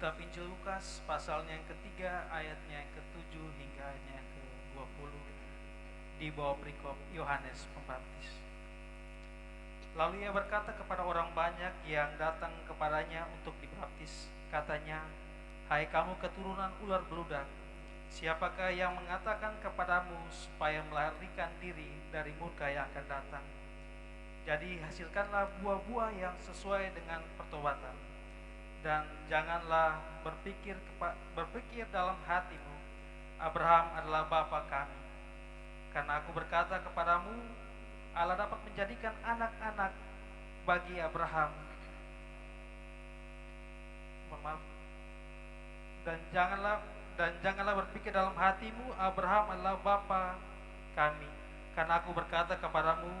Kitab Injil Lukas pasalnya yang ketiga, ayatnya yang ke-7 hingga ayatnya yang ke-20, di bawah perikop Yohanes Pembaptis. Lalu ia berkata kepada orang banyak yang datang kepadanya untuk dibaptis, katanya, "Hai kamu keturunan ular beludak, siapakah yang mengatakan kepadamu supaya melarikan diri dari murka yang akan datang? Jadi hasilkanlah buah-buah yang sesuai dengan pertobatan. Dan janganlah berpikir dalam hatimu, Abraham adalah bapa kami. Karena aku berkata kepadamu, Allah dapat menjadikan anak-anak bagi Abraham. Maaf. Dan janganlah berpikir dalam hatimu, Abraham adalah bapa kami. Karena aku berkata kepadamu,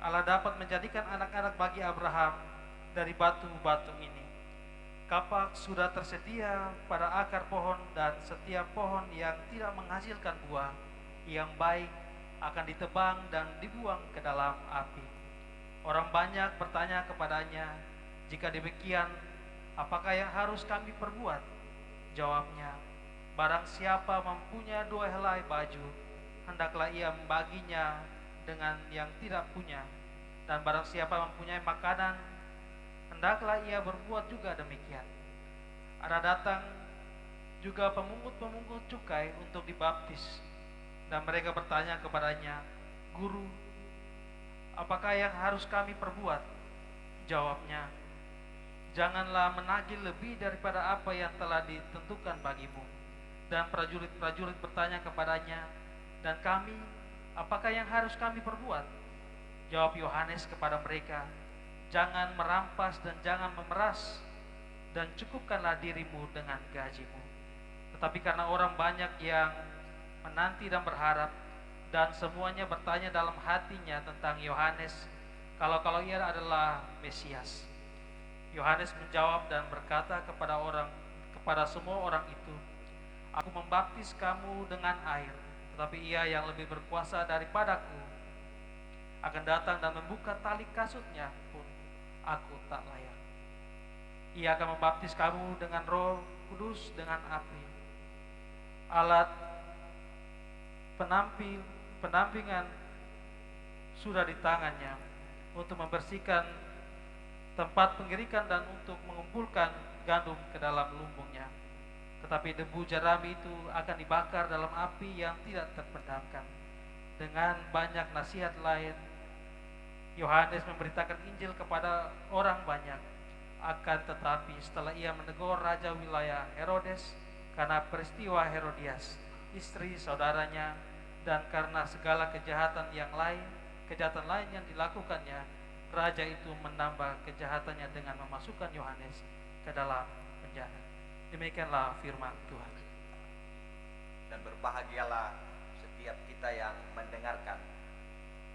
Allah dapat menjadikan anak-anak bagi Abraham dari batu-batu ini. Kapak sudah tersedia pada akar pohon, dan setiap pohon yang tidak menghasilkan buah yang baik akan ditebang dan dibuang ke dalam api." Orang banyak bertanya kepadanya, "Jika demikian, apakah yang harus kami perbuat?" Jawabnya, "Barang siapa mempunyai 2 helai baju, hendaklah ia membaginya dengan yang tidak punya. Dan barang siapa mempunyai makanan, hendaklah ia berbuat juga demikian." Ada datang juga pemungut-pemungut cukai untuk dibaptis, dan mereka bertanya kepadanya, "Guru, apakah yang harus kami perbuat?" Jawabnya, "Janganlah menagih lebih daripada apa yang telah ditentukan bagimu." Dan prajurit-prajurit bertanya kepadanya, "Dan kami, apakah yang harus kami perbuat?" Jawab Yohanes kepada mereka, "Jangan merampas dan jangan memeras, dan cukupkanlah dirimu dengan gajimu." Tetapi karena orang banyak yang menanti dan berharap, dan semuanya bertanya dalam hatinya tentang Yohanes, kalau ia adalah Mesias, Yohanes menjawab dan berkata kepada semua orang itu, "Aku membaptis kamu dengan air, tetapi ia yang lebih berkuasa daripadaku akan datang, dan membuka tali kasutnya pun aku tak layak. Ia akan membaptis kamu dengan Roh Kudus dengan api. Alat penampingan sudah di tangannya untuk membersihkan tempat pengirikan dan untuk mengumpulkan gandum ke dalam lumbungnya. Tetapi debu jerami itu akan dibakar dalam api yang tidak terpadamkan." Dengan banyak nasihat lain, Yohanes memberitakan Injil kepada orang banyak. Akan tetapi setelah ia menegur raja wilayah Herodes karena peristiwa Herodias, istri saudaranya, dan karena segala kejahatan lain yang dilakukannya, raja itu menambah kejahatannya dengan memasukkan Yohanes ke dalam penjara. Demikianlah firman Tuhan. Dan berbahagialah setiap kita yang mendengarkan,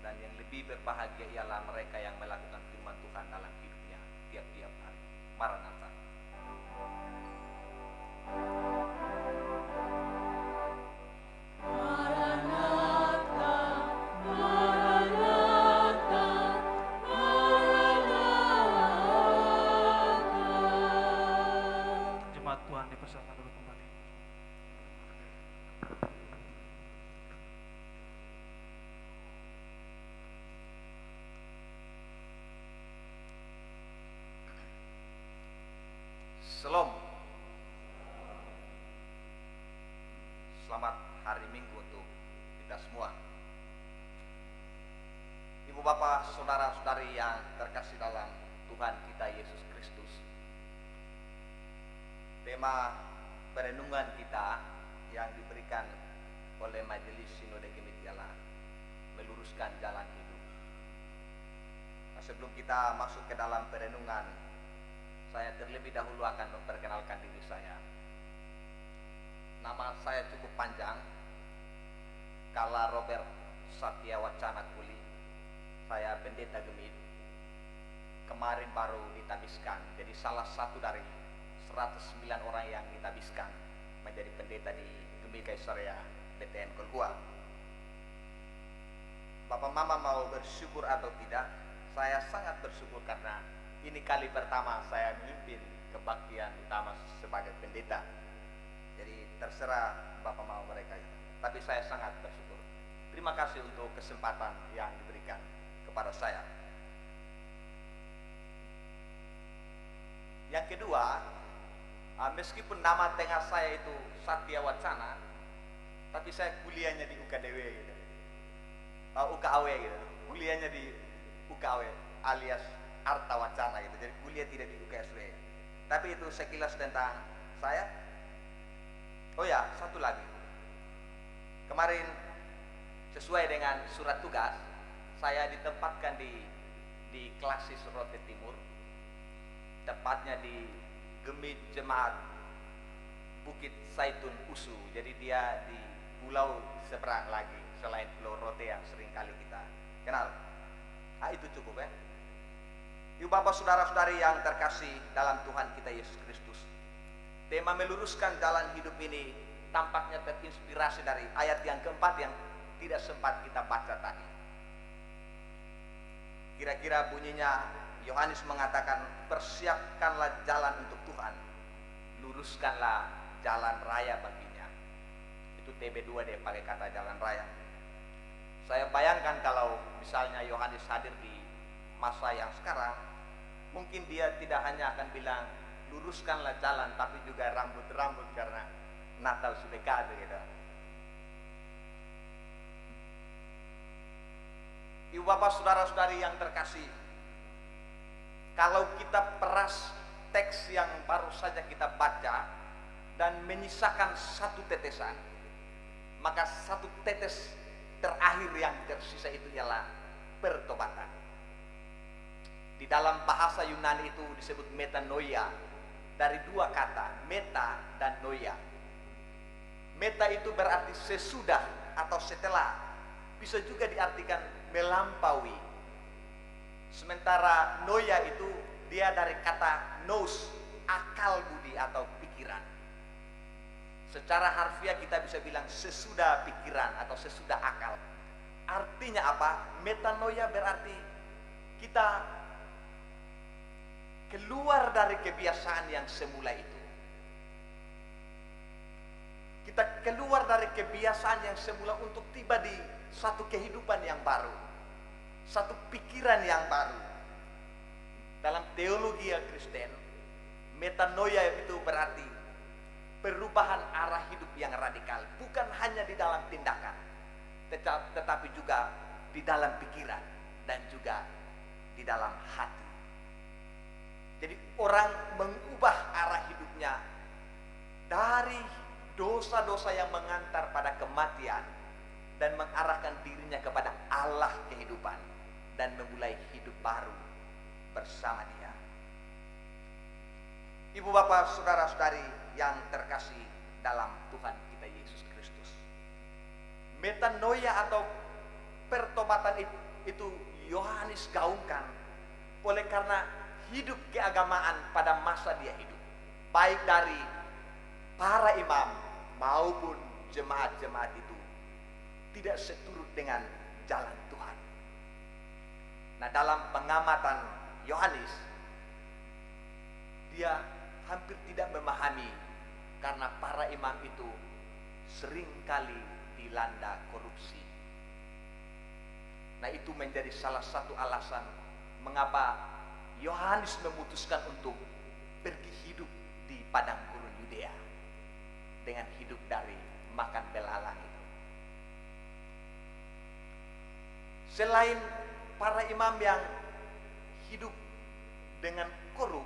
dan yang lebih berbahagia ialah mereka yang melakukan firman Tuhan dalam hidupnya tiap-tiap hari. Maranatha. Jemaat Tuhan dipersilakan duduk kembali. Shalom. Selamat hari Minggu untuk kita semua. Ibu bapak, saudara-saudari yang terkasih dalam Tuhan kita Yesus Kristus. Tema perenungan kita yang diberikan oleh Majelis Sinode Gemit ialah meluruskan jalan hidup. Nah, sebelum kita masuk ke dalam perenungan, saya terlebih dahulu akan memperkenalkan diri saya. Nama saya cukup panjang, Kala Robert Satya Wacana Kuli. Saya pendeta Gemit. Kemarin baru ditabiskan, jadi salah satu dari 109 orang yang ditabiskan menjadi pendeta di Gemit Kaisaria BTN Kolgua. Bapak Mama mau bersyukur atau tidak, saya sangat bersyukur karena ini kali pertama saya memimpin kebaktian utama sebagai pendeta. Jadi terserah Bapak mau mereka. Tapi saya sangat bersyukur. Terima kasih untuk kesempatan yang diberikan kepada saya. Yang kedua, meskipun nama tengah saya itu Satya Wacana, tapi saya kuliahnya di UKDW gitu. UKAW gitu. Kuliahnya di UKAW alias Arta Wacana gitu. Jadi kuliah tidak di UKSW. Tapi itu sekilas tentang saya. Oh ya, satu lagi. Kemarin sesuai dengan surat tugas, saya ditempatkan di Klasis Rote Timur, tepatnya di Gemit Jemaat Bukit Saitun Usu. Jadi dia di pulau seberang lagi selain Pulau Rote yang sering kali kita kenal. Itu cukup ya. Ibu bapak saudara-saudari yang terkasih dalam Tuhan kita Yesus Kristus, tema meluruskan jalan hidup ini tampaknya terinspirasi dari ayat yang keempat yang tidak sempat kita baca tadi. Kira-kira bunyinya, Yohanes mengatakan, persiapkanlah jalan untuk Tuhan, luruskanlah jalan raya baginya. Itu TB2 deh pakai kata jalan raya. Saya bayangkan kalau misalnya Yohanes hadir di masa yang sekarang, mungkin dia tidak hanya akan bilang luruskanlah jalan, tapi juga rambut-rambut karena Natal sudah dekat gitu. Ibu bapak saudara-saudari yang terkasih, kalau kita peras teks yang baru saja kita baca dan menyisakan satu tetesan, maka satu tetes terakhir yang tersisa itu ialah pertobatan. Di dalam bahasa Yunani itu disebut metanoia, dari dua kata, meta dan noia. Meta itu berarti sesudah atau setelah, bisa juga diartikan melampaui. Sementara noia itu dia dari kata nous, akal budi atau pikiran. Secara harfiah kita bisa bilang sesudah pikiran atau sesudah akal. Artinya apa? Metanoia berarti kita keluar dari kebiasaan yang semula itu. Kita keluar dari kebiasaan yang semula untuk tiba di satu kehidupan yang baru, satu pikiran yang baru. Dalam teologi Kristen, metanoia itu berarti perubahan arah hidup yang radikal, bukan hanya di dalam tindakan, tetapi juga di dalam pikiran dan juga di dalam hati. Jadi orang mengubah arah hidupnya dari dosa-dosa yang mengantar pada kematian dan mengarahkan dirinya kepada Allah kehidupan dan memulai hidup baru bersama Dia. Ibu bapak saudara-saudari yang terkasih dalam Tuhan kita Yesus Kristus, metanoia atau pertobatan itu Yohanes gaungkan oleh karena hidup keagamaan pada masa dia hidup, baik dari para imam maupun jemaat-jemaat itu tidak seturut dengan jalan Tuhan. Nah, dalam pengamatan Yohanes, dia hampir tidak memahami karena para imam itu seringkali dilanda korupsi. Nah, itu menjadi salah satu alasan mengapa Yohanes memutuskan untuk pergi hidup di padang gurun Yudea dengan hidup dari makan belalang itu. Selain para imam yang hidup dengan korup,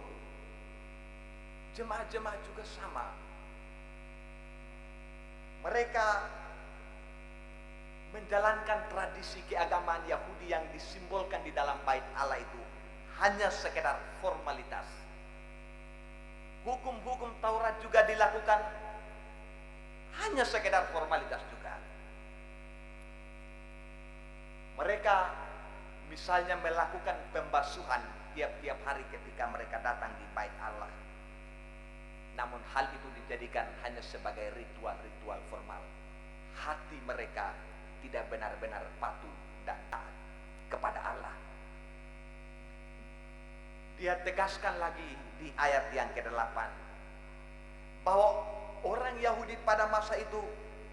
jemaat-jemaat juga sama. Mereka menjalankan tradisi keagamaan Yahudi yang disimbolkan di dalam bait Allah itu hanya sekedar formalitas. Hukum-hukum Taurat juga dilakukan hanya sekedar formalitas juga. Mereka misalnya melakukan pembasuhan tiap-tiap hari ketika mereka datang di bait Allah. Namun hal itu dijadikan hanya sebagai ritual-ritual formal. Hati mereka tidak benar-benar patuh dan taat kepada Allah. Dia tegaskan lagi di ayat yang ke-8 bahwa orang Yahudi pada masa itu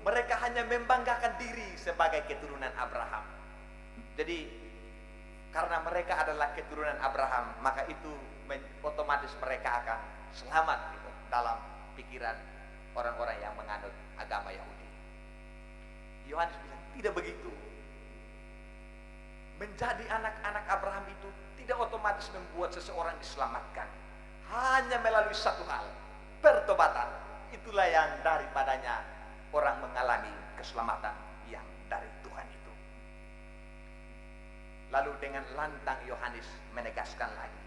mereka hanya membanggakan diri sebagai keturunan Abraham. Jadi karena mereka adalah keturunan Abraham, maka itu otomatis mereka akan selamat gitu, dalam pikiran orang-orang yang menganut agama Yahudi. Yohanes bilang tidak begitu. Menjadi anak-anak Abraham itu tidak otomatis membuat seseorang diselamatkan. Hanya melalui satu hal, pertobatan. Itulah yang daripadanya orang mengalami keselamatan yang dari Tuhan itu. Lalu dengan lantang Yohanes menegaskan lagi.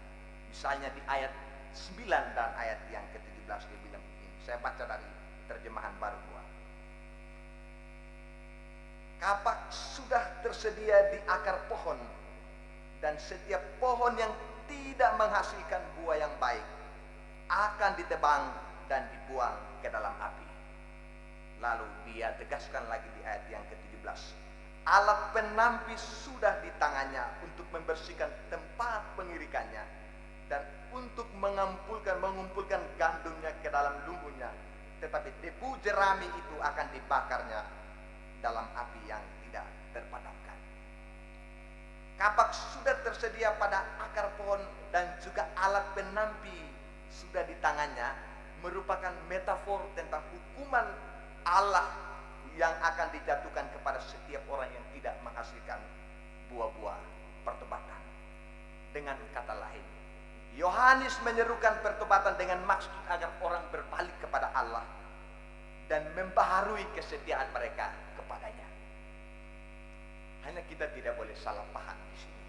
Misalnya di ayat 9 dan ayat yang ke-17 dia bilang ini. Saya baca dari terjemahan baru 2. Kapak sudah tersedia di akar pohon, dan setiap pohon yang tidak menghasilkan buah yang baik akan ditebang dan dibuang ke dalam api. Lalu dia tegaskan lagi di ayat yang ke-17. Alat penampi sudah di tangannya untuk membersihkan tempat pengirikannya dan untuk mengumpulkan gandumnya ke dalam lumbunya. Tetapi debu jerami itu akan dibakarnya dalam api yang tidak terpadamkan. Kapak sudah tersedia pada akar pohon dan juga alat penampi sudah di tangannya, merupakan metafor tentang hukuman Allah yang akan dijatuhkan kepada setiap orang yang tidak menghasilkan buah-buah pertobatan. Dengan kata lain, Yohanes menyerukan pertobatan dengan maksud agar orang berbalik kepada Allah dan membaharui kesetiaan mereka kepadanya. Hanya kita tidak boleh salah paham di sini.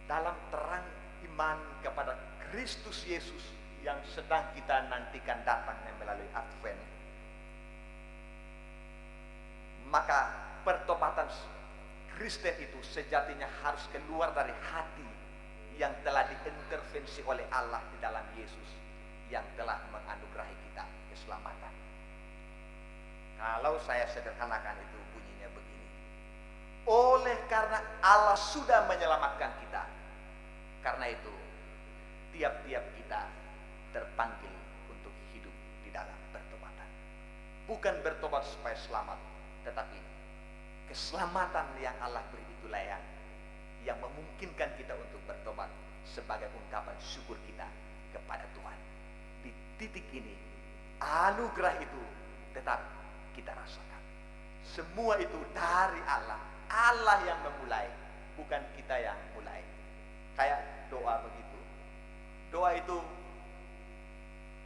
Dalam terang iman kepada Kristus Yesus yang sedang kita nantikan datangnya melalui Advent, maka pertobatan Kristen itu sejatinya harus keluar dari hati yang telah diintervensi oleh Allah di dalam Yesus yang telah menganugerahi kita keselamatan. Kalau saya sederhanakan itu bunyinya begini. Oleh karena Allah sudah menyelamatkan kita, karena itu tiap-tiap kita terpanggil untuk hidup di dalam pertobatan. Bukan bertobat supaya selamat, tetapi keselamatan yang Allah beri itulah yang memungkinkan kita untuk bertobat sebagai ungkapan syukur kita kepada Tuhan. Di titik ini, anugerah itu tetap kita rasakan. Semua itu dari Allah. Allah yang memulai, bukan kita yang mulai. Kayak doa begitu. Doa itu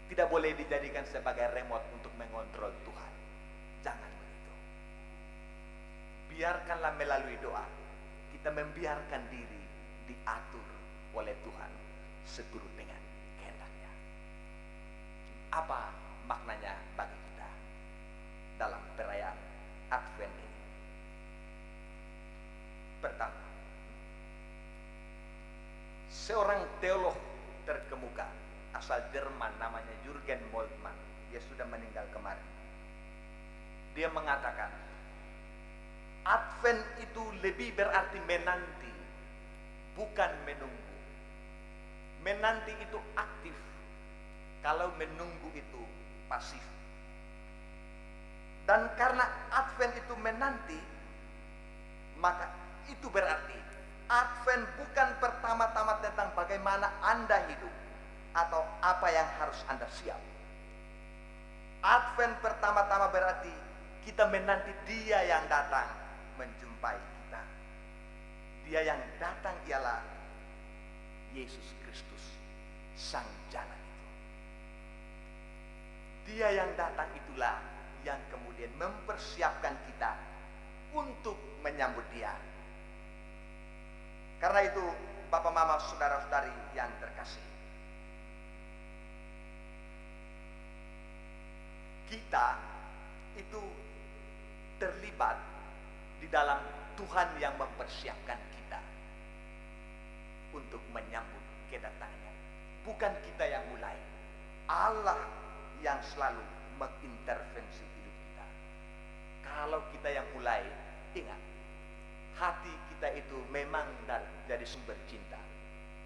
tidak boleh dijadikan sebagai remote untuk mengontrol Tuhan. Jangan begitu. Biarkanlah melalui doa kita membiarkan diri diatur oleh Tuhan seturut dengan kehendaknya. Apa maknanya bagi kita dalam perayaan Advent ini? Pertama, seorang teolog terkemuka asal Jerman namanya Jürgen Moltmann, dia sudah meninggal kemarin. Dia mengatakan Advent itu lebih berarti menanti, bukan menunggu. Menanti itu aktif, kalau menunggu itu pasif. Dan karena Advent itu menanti, maka itu berarti Advent bukan pertama-tama tentang bagaimana Anda hidup atau apa yang harus Anda siap. Advent pertama-tama berarti kita menanti Dia yang datang menjumpai kita. Dia yang datang ialah Yesus Kristus, Sang Jana itu. Dia yang datang itulah yang kemudian mempersiapkan kita untuk menyambut Dia. Karena itu, Bapak Mama, saudara-saudari yang terkasih, kita itu terlibat di dalam Tuhan yang mempersiapkan kita untuk menyambut kedatangannya. Bukan kita yang mulai. Allah yang selalu mengintervensi hidup kita. Kalau kita yang mulai, ingat, hati kita itu memang menjadi sumber cinta,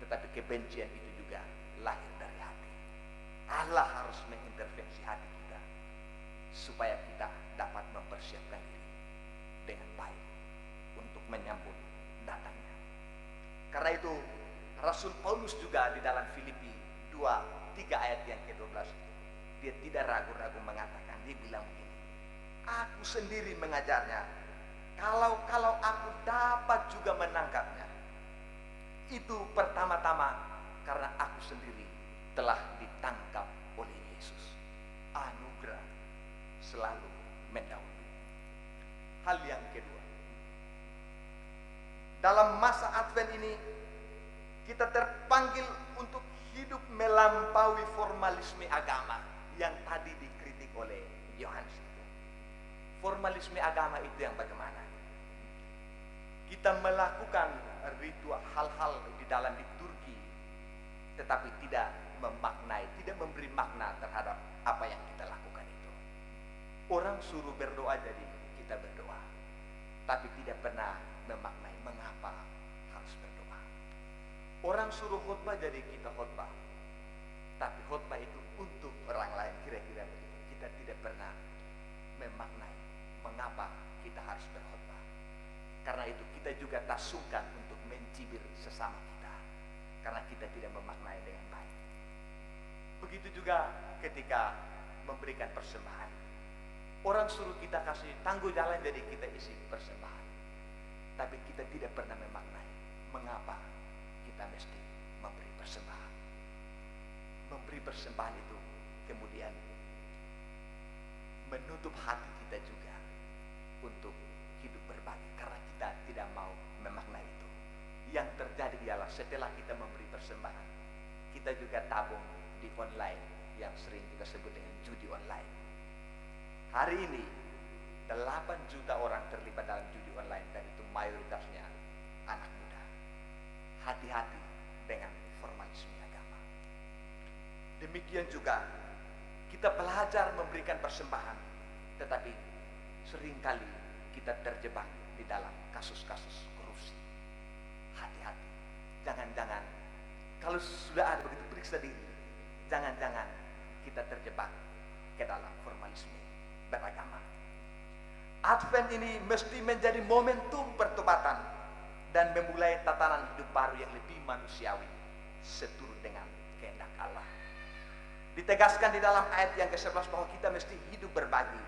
tetapi kebencian itu juga lahir dari hati. Allah harus mengintervensi hati kita supaya kita dapat mempersiapkan diri dengan baik untuk menyambut datangnya. Karena itu Rasul Paulus juga di dalam Filipi 2:3 ayat yang ke-12, dia tidak ragu-ragu mengatakan, dia bilang begini, aku sendiri mengajarnya, kalau aku dapat juga menangkapnya, itu pertama-tama karena aku sendiri telah ditangkap oleh Yesus. Anugerah selalu mendahului. Hal yang kedua, dalam masa Advent ini kita terpanggil untuk hidup melampaui formalisme agama yang tadi dikritik oleh Yohanes itu. Formalisme agama itu yang bagaimana? Kita melakukan ritual hal-hal di dalam liturgi, tetapi tidak memaknai, tidak memberi makna terhadap apa yang kita lakukan itu. Orang suruh berdoa, jadi kita berdoa, tapi tidak pernah memaknai mengapa harus berdoa. Orang suruh khotbah, jadi kita khotbah, tapi khotbah itu untuk orang lain, kira-kira begitu. Kita tidak pernah memaknai mengapa kita harus berkhotbah. Karena itu kita juga tak sungkan untuk mencibir sesama kita, karena kita tidak memaknai dengan baik. Begitu juga ketika memberikan persembahan. Orang suruh kita kasih tangguh jalan, jadi kita isi persembahan, tapi kita tidak pernah memaknai mengapa kita mesti memberi persembahan. Memberi persembahan itu kemudian menutup hati kita juga untuk hidup berbagi, karena kita tidak mau memaknai itu. Yang terjadi ialah setelah kita memberi persembahan, kita juga tabung di online yang sering kita sebut dengan judi online. Hari ini 8 juta orang terlibat dalam judi online, dan itu mayoritasnya anak muda. Hati-hati dengan formalisme agama. Demikian juga kita belajar memberikan persembahan, tetapi seringkali kita terjebak di dalam kasus-kasus korupsi. Hati-hati, jangan-jangan kalau sudah ada begitu, periksa diri, jangan-jangan kita terjebak ke dalam formalisme beragama. Advent ini mesti menjadi momentum pertobatan dan memulai tatanan hidup baru yang lebih manusiawi seturut dengan kehendak Allah. Ditegaskan di dalam ayat yang ke-11 bahwa kita mesti hidup berbagi,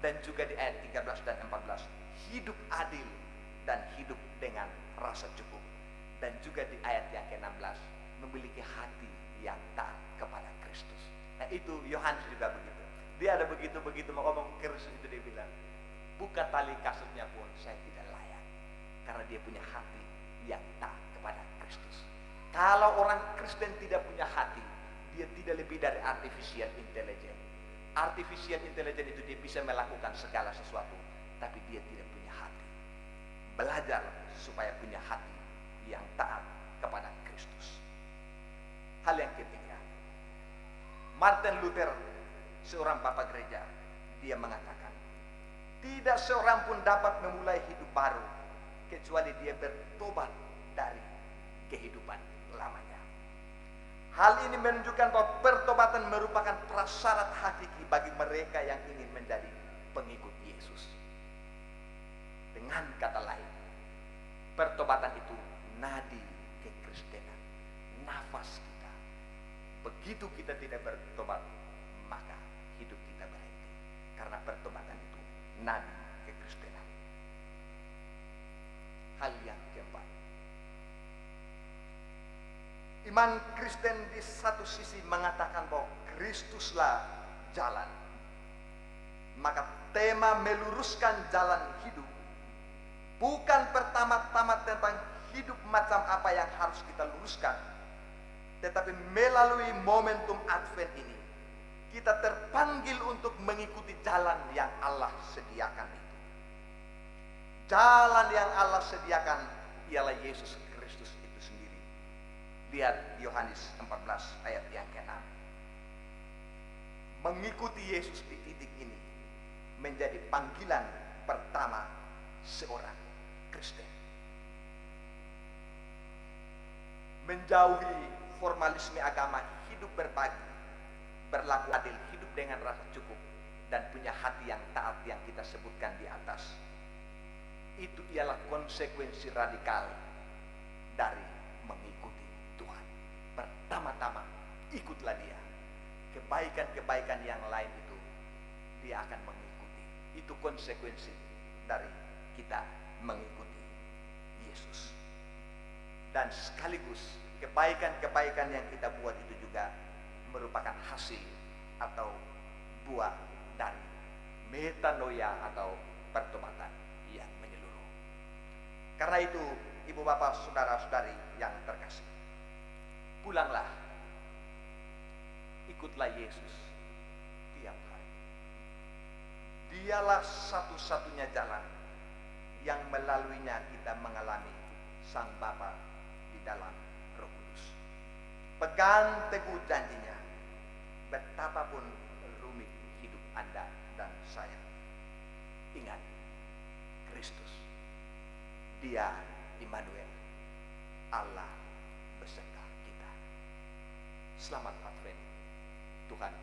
dan juga di ayat 13 dan 14 hidup adil dan hidup dengan rasa cukup, dan juga di ayat yang ke-16 memiliki hati yang taat kepada Kristus. Nah, itu Yohanes juga begitu. Dia ada begitu-begitu mau ngomong Kristus itu, dia bilang, buka tali kasutnya pun saya tidak layak, karena dia punya hati yang taat kepada Kristus. Kalau orang Kristen tidak punya hati, dia tidak lebih dari artificial intelligence. Artificial intelligence itu dia bisa melakukan segala sesuatu, tapi dia tidak punya hati. Belajar supaya punya hati yang taat kepada Kristus. Hal yang ketiga, Martin Luther, seorang bapak gereja, dia mengatakan, tidak seorang pun dapat memulai hidup baru kecuali dia bertobat dari kehidupan lamanya. Hal ini menunjukkan bahwa pertobatan merupakan prasyarat hakiki bagi mereka yang ingin menjadi pengikut Yesus. Dengan kata lain, pertobatan itu nadi kekristenan, nafas kita. Begitu kita tidak bertobat, maka hidup kita berhenti, karena pertobatan itu nadi kekristenan. Hal yang keempat, iman Kristen di satu sisi mengatakan bahwa Kristuslah jalan. Maka tema meluruskan jalan hidup bukan pertama-tama tentang hidup macam apa yang harus kita luruskan, tetapi melalui momentum Advent ini kita terpanggil untuk mengikuti jalan yang Allah sediakan itu. Jalan yang Allah sediakan ialah Yesus Kristus itu sendiri. Lihat Yohanes 14 ayat yang ke-6. Mengikuti Yesus di titik ini menjadi panggilan pertama seorang Kristen. menjauhi formalisme agama, hidup berbagi, berlaku adil, hidup dengan rasa cukup, dan punya hati yang taat yang kita sebutkan di atas. Itu ialah konsekuensi radikal dari mengikuti Tuhan. Pertama-tama, ikutlah Dia. Kebaikan-kebaikan yang lain itu Dia akan mengikuti. Itu konsekuensi dari kita mengikuti Yesus. Dan sekaligus kebaikan-kebaikan yang kita buat itu juga merupakan hasil atau buah dari metanoia atau pertobatan yang menyeluruh. Karena itu, ibu bapak, saudara-saudari yang terkasih, pulanglah, ikutlah Yesus tiap hari. Dialah satu-satunya jalan yang melaluinya kita mengalami Sang Bapa di dalam Roh Kudus. Pegang teguh janjinya, betapapun rumit hidup Anda dan saya. Ingat, Kristus, Dia Immanuel, Allah beserta kita. Selamat Advent, Tuhan